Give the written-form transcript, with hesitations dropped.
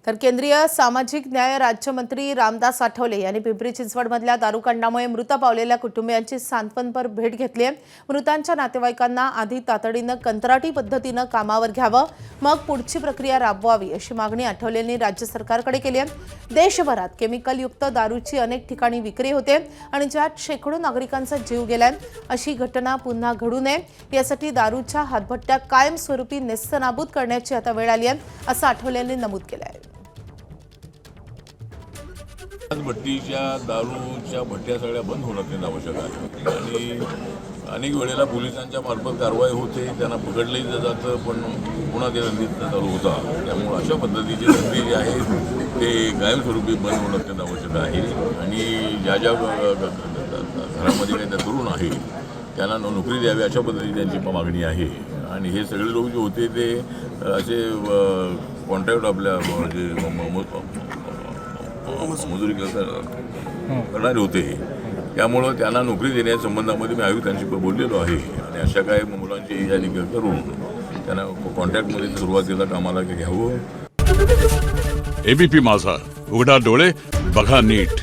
तर केंद्रीय सामाजिक न्याय राज्यमंत्री रामदास आठवले यांनी पिंपरी चिंचवडमधल्या दारूकांडामुळे मृत पावलेल्या कुटुंबियांची सांत्वनपर भेट घेतली आहे। मृतांच्या नातेवाईकांना आधी तातडीनं कंत्राटी पद्धतीनं कामावर घ्यावं, मग पुढची प्रक्रिया राबवावी अशी मागणी आठवलेंनी राज्य सरकारकडे केली आहे। देशभरात केमिकलयुक्त दारूची अनेक ठिकाणी विक्री होते आणि ज्यात शेकडो नागरिकांचा जीव गेलाय। अशी घटना पुन्हा घडू नये यासाठी दारूच्या हातभट्ट्या कायमस्वरूपी नेस्तनाबूत करण्याची आता वेळ आली आहे, असं आठवलेंनी नमूद केलं आहे। भट्टीच्या दारूच्या भट्ट्या सगळ्या बंद होणं आवश्यक आहे आणि अनेक वेळेला पोलिसांच्या मार्फत कारवाई होते, त्यांना पकडलंही जातं, पण पुन्हा ते रंगीत चालू होता। त्यामुळे अशा पद्धतीचे धंदे जे आहेत ते कायमस्वरूपी बंद होणं अत्यंत आवश्यक आहे आणि ज्या ज्या घरामध्ये काही तरुण आहे त्यांना नोकरी द्यावी अशा पद्धतीची त्यांची मागणी आहे। आणि हे सगळे लोक जे होते ते असे कॉन्ट्रॅक्ट आपल्या मजुरी करणारे होते, त्यामुळं त्यांना नोकरी देण्याच्या संबंधामध्ये मी आयुक्तांशी बोललेलो आहे आणि अशा काही मुलांची यादी करून त्यांना कॉन्ट्रॅक्टमध्ये सुरुवातीला कामाला घ्यावं। एबीपी माझा, उघडा डोळे बघा नीट।